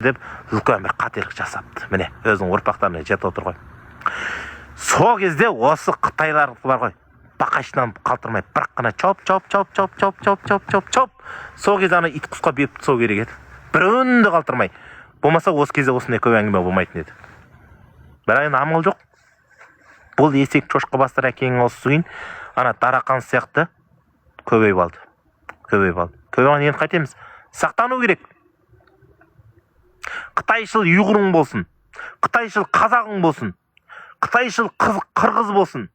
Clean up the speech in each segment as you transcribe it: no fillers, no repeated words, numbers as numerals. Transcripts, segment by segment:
деп үлкен бір қателік жасапты. Міне, өзінің ұрпақтарына жетіп отыр ғой. Сол кезде осы Қытайлар бар ғой, бақашынан қалтырмай бірақ қана чоп. Сол кезде ана ит құсқа беріп сол керек еді. Бір үнді қалтырмай. Болмаса осы кезде осындай көп әңгіме болмайтын еді. Бірақ енді амал жоқ. Бұл есек шошқа бастар әкеңнің осы кейін ана дарақан сияқты көбейіп алды. Көбейған енді қайтеміз? Сақтану керек. Қытайшыл ұйғырың болсын. Қытайшыл қазағың болсын. Қытайшыл қырғыз болсын.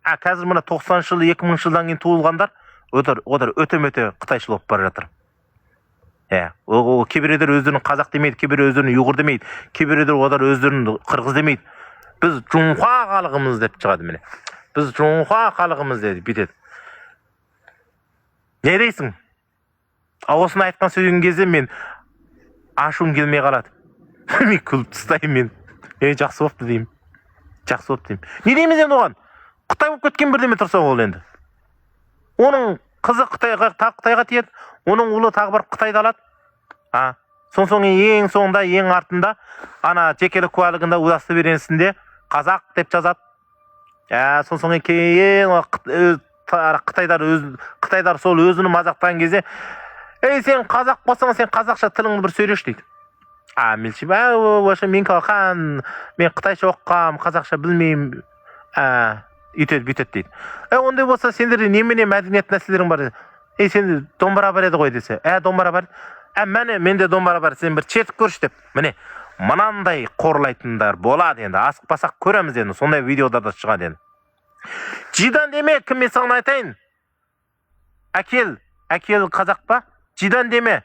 Қазір мына 90 жыл, 2000 жылдан кейін туылғандар өте-мөте Қытайшыл болып бара жатыр. Кейбіреулер өздерін қазақ демейді, кейбіреулер өздерін ұйғыр демейді, кейбіреулер олар өздерін қырғыз демейді. Біз жоңқа халығымыз деп шығады міне. Біз жоңқа халығымыз деп бүйтеді. Не дейсің? Осыны айтқан сөйлеген кезде мен ашуым келмей қалады. Мен күліп тастаймын мен. Жақсы болыпты деймін. Не дейміз енді оған? Қытай болып кеткен бірдеме тұрса ол енді. Оның қызы Қытайға тиеді, оның ұлы тағы бір Қытайды алады. Соң ең соңында, ең артында, ана жекелік куәлігінде удостоверениясінде қазақ деп жазады. Соң кейін Қытайдар сол өзінің мазақтаған кезде, сен қазақ болсаң, сен қазақша тіліңді бір сөйлеш дейді. Мен қытайша оқығам, қазақша білмеймін. Үйтеді дейді. Ондай болса сендерде немене мәдениет нәрселерің бар десе. Сенде домбыра бар еді ғой десе. Домбыра бар. Мәне менде домбыра бар, сен бір чертіп көрші деп. Міне, мынандай қорлайтындар болады енді. Асықпасақ көреміз енді. Сондай видеоларда шығады енді. Жидан деме, кім мен саған айтайын? Әкел қазақ па? Жидан деме.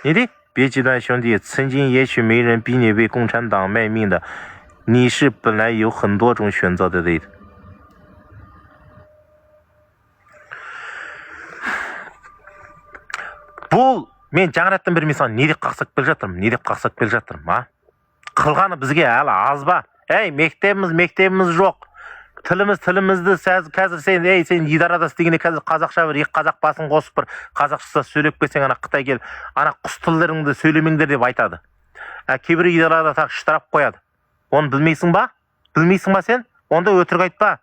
Не дейді? 别极端兄弟，曾经也许没人比你为共产党卖命的，你是本来有很多种选择的дейді. Бұл мен жаңараттан бері мен саған не деп қақсап келе жатырмын, Қылғаны бізге әлі аз ба? Мектебіміз жоқ. Тілімізді қазір сен идарада істегенде қазір қазақша бір қазақ басын қосып бір қазақша сөйлеп келсең, ана Қытай келіп, ана құс тілдеріңді сөйлемеңдер деп айтады. Кейбір идарада тағы штраф қояды. Оны білмейсің ба сен? Онда өтірік айтпа.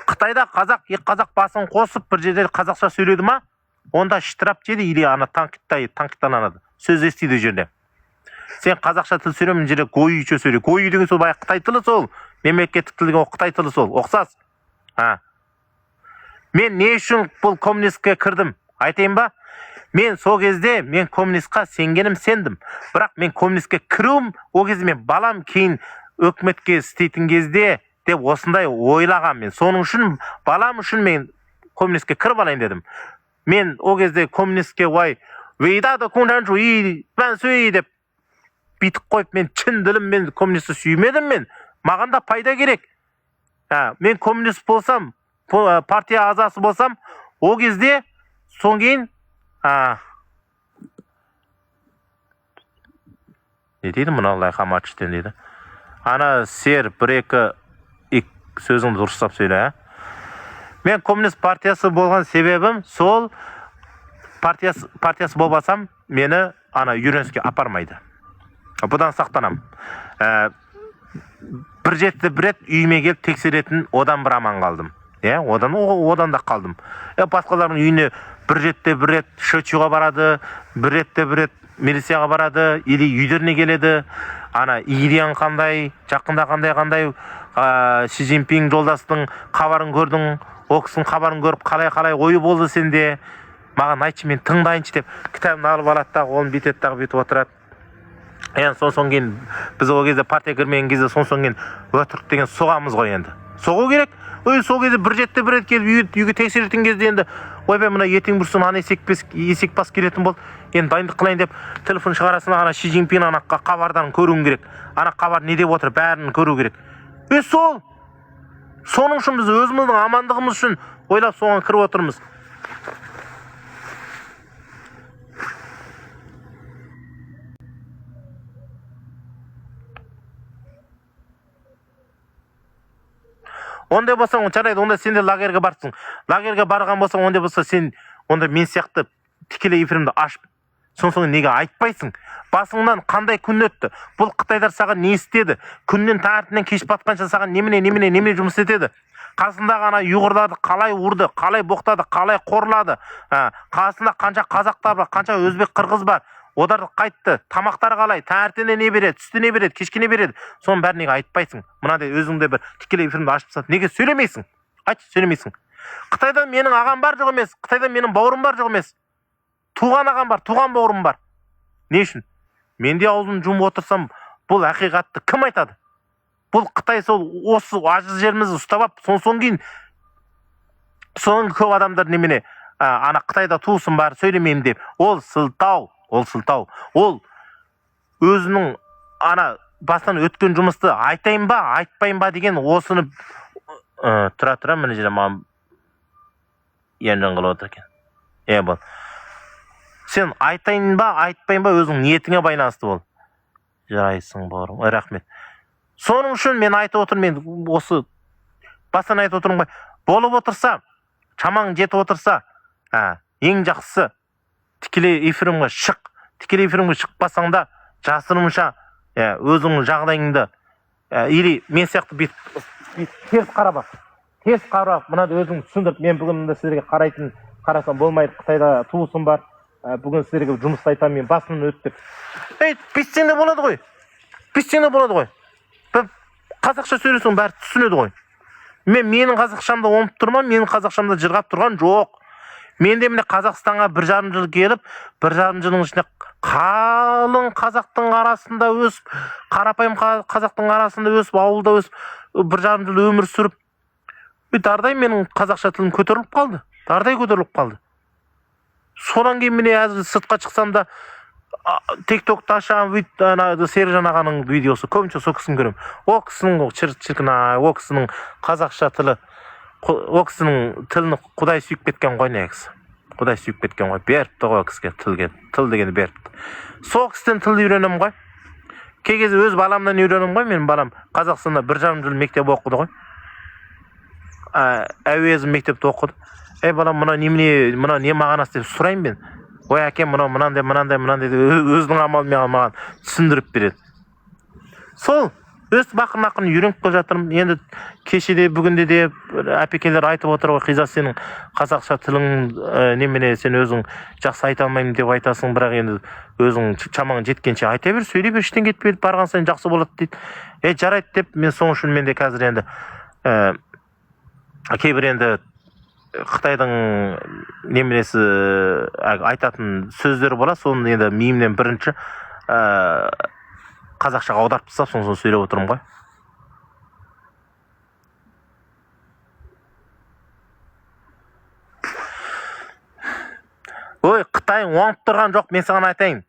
Қытайда қазақ басын қосып бір жерде қазақша сөйледі ма? Онда штраф жеді, или ана танктан анады. Сөз естиді жерде. Сен қазақша тіл сөйлеме, жерде гойюче сөйле. Гойю деген сол Қытай тілі сол. Мемлекеттік тілге Қытай тілі сол. Оқсас. Мен не үшін бұл коммунистке кірдім? Айтайын ба? Мен сол кезде коммунистқа сендім. Бірақ мен коммунистке кіруім, ол кезде мен балам кейін өкіметке істейтін кезде деп осындай ойлаған мен. Соның үшін балам үшін мен коммунистке кіріп алайын дедім. Мен ол кезде коммунистке вейдады коммунизм бәнсөй деп бүйтіп қойып, мен шын ділім мен коммунистті сүймедім мен. Маған да пайда керек. Мен коммунист болсам, партия азасы болсам, ол кезде соң кейін не дейді мұналай қаматшытен дейді. Ана сер бір-екі сөзіңді дұрыстап сөйле. Мен коммунист партиясы болған себебім сол партиясы болбасам, мені ана үйреніске апармайды. Бұдан сақтанам. Бір рет үйіме келіп тексеретін одан бір аман қалдым. Одан да қалдым. Басқалардың үйіне бір рет шөтшуға барады, бір рет милицияға барады, или үйдеріне келеді. Ана Ириян қандай, жақында қандай, Си Цзиньпин жолдастың хабарын көрдің, ол кісінің хабарын көріп, қалай ойы болды сенде. Маған айтшы, мен тыңдайыншы деп, кітабын алып алады да, қолын бүйтіп отырады. Соң кейін біз ол кезде партия кірмеген кезде соң кейін өтірік деген соғамыз ғой енді. Соғу керек. Сол кезде бір рет келіп үйге тексеретін кезде енді мына ертең бүрсін ана есек бас келетін болды. Енді дайындық қылайын деп телефон шығарасын, ана Си Цзиньпин ана хабардан көруің керек. Ана хабар не деп отыр, бәрін көру керек. Соның үшін біз өзіміздің амандығымыз үшін ойлап соған кіріп отырмыз. Ондай болсаң, жарайды, онда сен де лагерге барсың. Лагерге барған болсаң, ондай болса сен, онда мен сияқты тікелей эфирімді ашып соң неге айтпайсың? Басыңнан қандай күн өтті? Бұл Қытайдар саған не істеді? Күннен таңертеңнен кеш батқанша саған немене жұмыс етеді? Қасындағы ана ұйғырларды қалай ұрды, қалай боқтады, қалай қорлады? Қасында қанша қазақтар бар, қанша өзбек, қырғыз бар? Олар қайтты, тамақтар қалай, таңертеңде не береді, түсте не береді, кешке не береді? Соның бәрін неге айтпайсың? Мынадай өзіңде бір тікелей эфирімді ашып тастап, неге сөйлемейсің? Айтшы, сөйлемейсің. Қытайда менің ағам бар жоқ емес, Қытайда менің бауырым бар жоқ емес. Туған ағам бар, туған бауырым бар. Не үшін? Мен де аузымды жұмып отырсам, бұл ақиқатты кім айтады? Бұл Қытай сол осы ажыз жерімізді ұстап алып, соң кейін соның көп адамдар немене, ана Қытайда туысым бар, сөйлемеймін деп. Ол сылтау. Ол өзінің ана бастан өткен жұмысты айтайын ба, айтпайын ба деген осыны тұра міне жерде маған ержан қылып отыр екен. Бол. Сен айтайын ба, айтпайын ба өзің ниетіңе байланысты бол. Жарайсың бауырым. Рахмет. Соның үшін мен айтып отырмын, мен осы бастан айтып отырмын ғой. Болып отырса, шамаң жетіп отырса, ең жақсысы тікелей эфирімге шық. Тікелей эфирімге шықпасаң да жасырымша өзіңнің жағдайыңды или мен сияқты теріс қарап, мынады өзің түсіндіріп, мен бүгін сіздерге қарасам болмайды, Қытайда туысым бар, бүгін сіздерге жұмысты айтамын, мен басымнан өтті деп. Бестен де болады ғой. Бір қазақша сөйлесең бәрі түсінеді ғой. Менің қазақшамды омып тұрман, менің қазақшамды жырғап тұрған жоқ. Мен де міне Қазақстанға 1,5 жыл келіп, 1,5 жылдың ішінде қалың қазақтың арасында өсіп, қарапайым қазақтың арасында өсіп, ауылда өсіп, 1,5 жыл өмір сүріп, дардай менің қазақша тілім көтеріліп қалды. Содан кейін міне әзір сыртқа шықсам да TikTok'та ашам, Сережан ағаның видеосы, көбінше сол кісіні көремін. Ол кісінің шіркін, ол кісінің қазақша тілі, ол кісінің тілін Құдай сүйіп кеткен ғой, негізі. Құдай сүйіп кеткен ғой, беріпті ғой кісіге тіл дегенді беріпті. Сол кісіден тілді үйренемін ғой. Кей кезде өз баламнан үйренемін ғой, менің балам Қазақстанда 1,5 жыл мектеп оқыды ғой. Әуезов мектепте оқыды. Балам, мына не мағынасы деп сұрайын мен. Ой, әкем, мынандай өзінің амалымен маған түсіндіріп береді. Сол өстіп ақырын үйреніп келе жатырмын. Енді кешеде, бүгінде де әпекелер айтып отыр ғой, Қизат, сенің қазақша тілің немене, сен өзің жақсы айта алмаймын деп айтасың, бірақ енді өзің шамаң жеткенше айта бер, сөйлей бер, іштен кетпей барған сайын жақсы болады дейді. Жарайды деп, мен соң үшін менде қазір енді кейбір енді Қытайдың неменесі айтатын сөздері болады, соны енді миымнен бірінші қазақшаға аударып тастап, соны сөйлеп отырмын ғой. Ой, Қытай оңып тұрған жоқ, мен саған айтайын.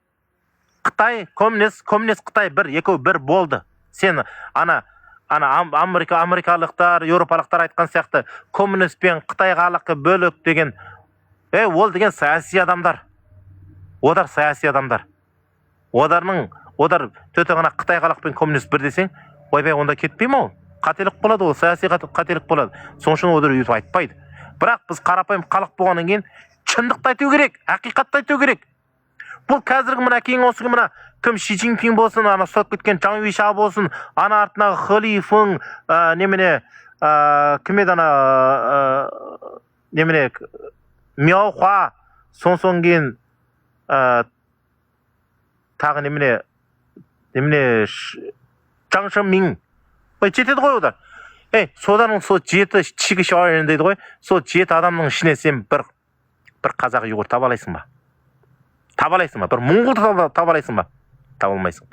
Қытай, коммунист Қытай бір болды. Сен америкалықтар, еуропалықтар айтқан сияқты коммунист пен Қытай халқы бөлек деген, ол деген саяси адамдар. Одар саяси адамдар. Одар төте ғана Қытай халық пен коммунист бір десең, ойбай, онда кетпей ме ол? Қателік болады, ол саяси қателік болады. Соның үшін одар өйтіп айтпайды. Бірақ біз қарапайым халық болғаннан кейін шындықты айту керек, ақиқатты айту керек. Бұл қазіргі мына кейін осы мына кім Ши Цзиньпин болсын, ана ұстап кеткен Чан Юйша болсын, ана артындағы Хли Фың, немене, кім еді ана, немене, Мяо Хуа, соң кейін тағы немене, Чан Шэньмин. Жетеді ғой одар. Соданың сол 7 чигі шауайын дейді ғой, сол 7 адамның ішіне сен бір қазақ ұйғыр табалайсың ба? Бір мұңғыл табалайсың ба? Табалмайсың.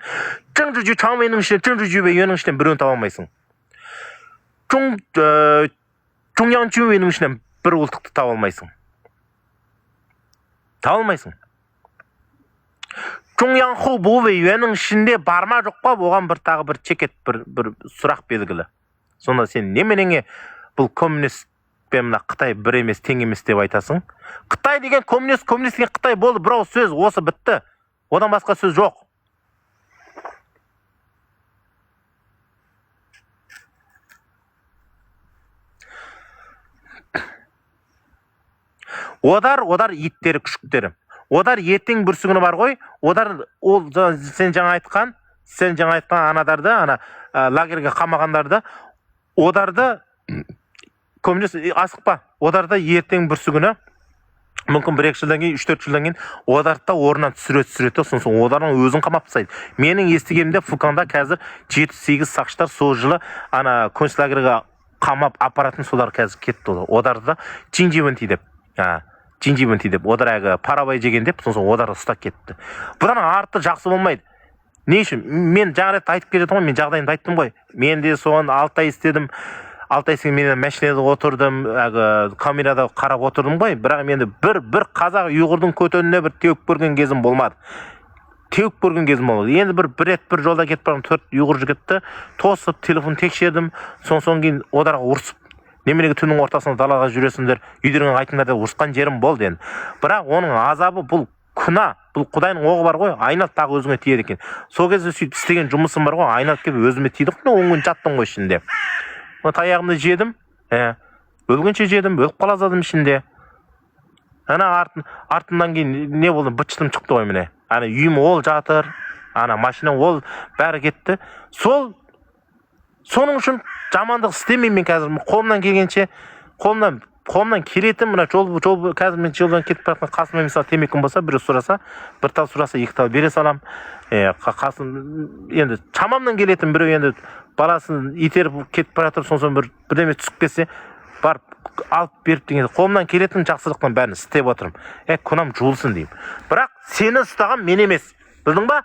Чыңжү Чаңменнің ішінен, Чыңжү Бейеннің ішінен біреуін табалмайсың. Чоңян Чүвейнің ішінен бір ұлттықты табалмайсың. Чоңян Ху Бейеннің ішінде барма жоқ па, оған бір тағы бір чекет, бір сұрақ белгілі. Сонда сен неменеңе бұл коммунист пен мына Қытай бір емес, тең емес деп айтасың? Қытай деген коммунист деген Қытай болды, бір ауыз сөз, осы бітті. Одан басқа сөз жоқ. Одар иттері, күшіктері. Одар ертең бүрсүгүнү бар ғой. Одар ол сен жаңа айтқан анадарды, ана лагерге қамағандарды, одарды көбінесе асықпа. Одарда ертең бүрсүгүнү мүмкін 1-2 жылдан кейін, 3-4 жылдан кейін одарды орнынан түсіреді, сосын одардың өзін қамап тастайды. Менің естігенімде Фуканда қазір 7-8 сақшылар сол жылы ана концлагерге қамап апаратын солар қазір кетті. Одарды Чинживенти деп. Чинживенти деп. Одар әгі парабай жеген деп, сосын одарды ұстап кетті. Бұдан арты жақсы болмайды. Не үшін? Мен жаңа рет айтып келе жатырмын ғой, мен жағдайымды айттым ғой. Мен де соған 6 ай істедім. 6 ай мен машинада отырдым, камерада қарап отырдым ғой. Бірақ менде бір қазақ ұйғырдың көтөніне бір теуіп көрген кезім болмады. Енді бір жолда кетіп барам, 4 ұйғыр жігітті тосып, телефон тексердім. Соң кейін одарға ұрсып, немереге түннің ортасында далаға жүресіңдер, үйдеріңе қайтыңдар деп ұрысқан жерім болды енді. Бірақ оның азабы бұл күнә, бұл Құдайдың оғы бар ғой, айналып тағы өзіңе тиеді екен. Сол кезде сөйтіп істеген жұмысым бар ғой, айналып келіп өзіме тиді ғой, 10 күн жаттым ғой ішінде. Таяғымды жедім, өлгенше жедім, өліп қала жаздадым ішінде. Ана артынан кейін не болды, бытшытым шықты ғой міне. Ана үйім ол жатыр, ана машина ол бәрі кетті. Соның үшін жамандық істемеймін мен қазір. Қолымнан келгенше, қолымнан келетін мына жол қазір мен жолдан кетіп баратқан қасыма мысалы темекім болса, біреу сұраса, бір тал сұраса, 2 тал бере салам. Қасым енді шамамнан келетін біреу енді баласын итеріп кетіп баратыр, сосын бірдеме түсіп кетсе, барып алып беріп деген қолымнан келетін жақсылықтан бәрін істеп отырмын. Күнәм жуылсын деймін. Бірақ сені ұстаған мен емес. Білдің ба?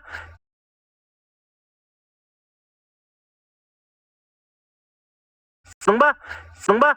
Сың ба?